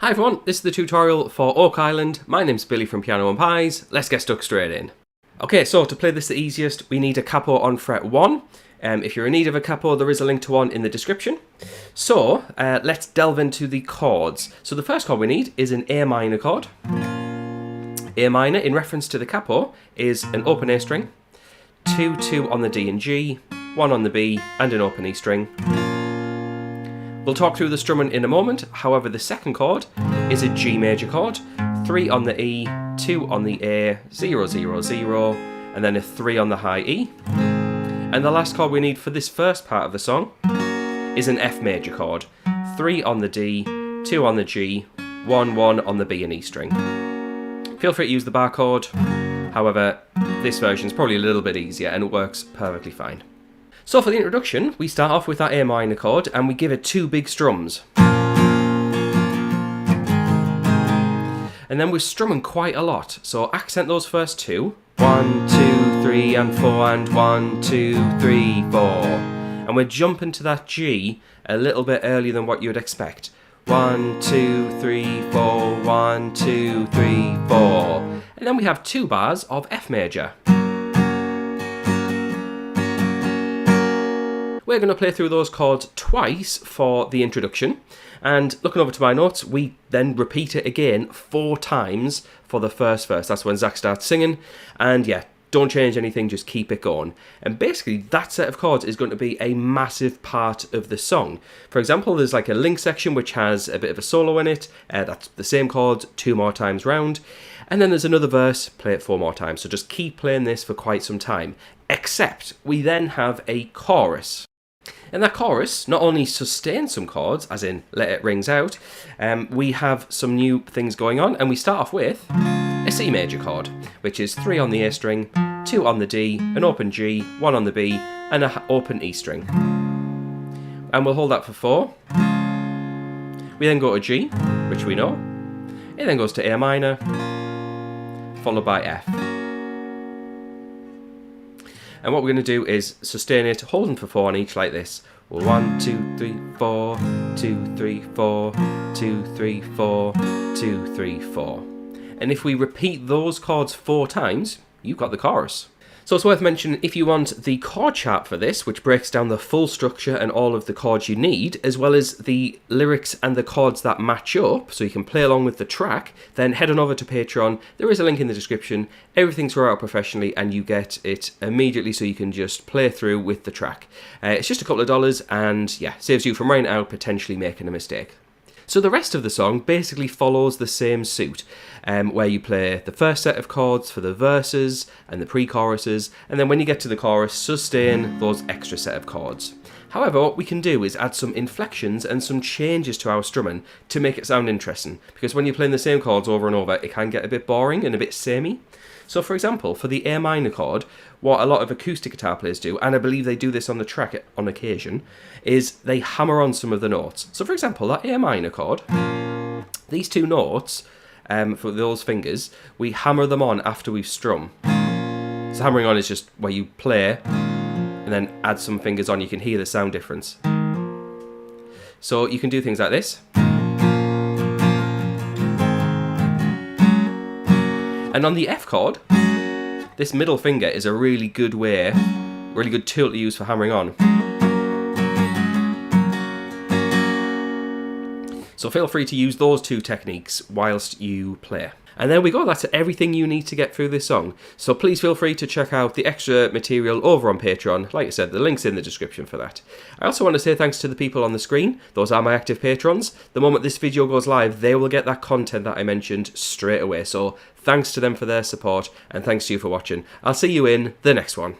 Hi everyone, this is the tutorial for Oak Island. My name's Billy from Piano and Pies. Let's get stuck straight in. Okay, so to play this the easiest, we need a capo on fret 1. If you're in need of a capo, there is a link to one in the description. So, let's delve into the chords. So the first chord we need is an A minor chord. A minor, in reference to the capo, is an open A string, 2 on the D and G, 1 on the B, and an open E string. We'll talk through the strumming in a moment. However, the second chord is a G major chord, 3 on the E, 2 on the A, 0, 0, 0, and then a 3 on the high E. And the last chord we need for this first part of the song is an F major chord, 3 on the D, 2 on the G, 1 on the B and E string. Feel free to use the bar chord. However, this version is probably a little bit easier and it works perfectly fine. So for the introduction, we start off with that A minor chord and we give it 2 big strums. And then we're strumming quite a lot, so accent those first 2. 1, 2, 3 and 4 and 1, 2, 3, 4. And we're jumping to that G a little bit earlier than what you would expect. 1, 2, 3, 4, 1, 2, 3, 4. And then we have 2 bars of F major. We're going to play through those chords twice for the introduction, and looking over to my notes, we then repeat it again 4 times for the first verse. That's when Zach starts singing, and yeah, don't change anything, just keep it going. And basically that set of chords is going to be a massive part of the song. For example, there's like a link section which has a bit of a solo in it, that's the same chords 2 more times round, and then there's another verse, play it 4 more times. So just keep playing this for quite some time, except we then have a chorus. And that chorus not only sustains some chords, as in let it rings out, we have some new things going on, and we start off with a C major chord, which is 3 on the A string, 2 on the D, an open G, 1 on the B, and an open E string. And we'll hold that for 4. We then go to G, which we know. It then goes to A minor, followed by F. And what we're going to do is sustain it, holding for 4 on each like this. 1, 2, 3, 4, 2, 3, 4, 2, 3, 4, 2, 3, 4. And if we repeat those chords 4 times, you've got the chorus. So it's worth mentioning, if you want the chord chart for this, which breaks down the full structure and all of the chords you need, as well as the lyrics and the chords that match up, so you can play along with the track, then head on over to Patreon. There is a link in the description. Everything's thrown out professionally and you get it immediately so you can just play through with the track. It's just a couple of dollars and yeah, saves you from writing out potentially making a mistake. So the rest of the song basically follows the same suit, where you play the first set of chords for the verses and the pre-choruses, and then when you get to the chorus, sustain those extra set of chords. However, what we can do is add some inflections and some changes to our strumming to make it sound interesting, because when you're playing the same chords over and over, it can get a bit boring and a bit samey. So for example, for the A minor chord, what a lot of acoustic guitar players do, and I believe they do this on the track on occasion, is they hammer on some of the notes. So for example, that A minor chord, these 2 notes, for those fingers, we hammer them on after we've strummed. So hammering on is just where you play and then add some fingers on. You can hear the sound difference. So you can do things like this. And on the F chord, this middle finger is a really good tool to use for hammering on. So feel free to use those 2 techniques whilst you play. And there we go, that's everything you need to get through this song. So please feel free to check out the extra material over on Patreon. Like I said, the link's in the description for that. I also want to say thanks to the people on the screen. Those are my active patrons. The moment this video goes live, they will get that content that I mentioned straight away. So thanks to them for their support, and thanks to you for watching. I'll see you in the next one.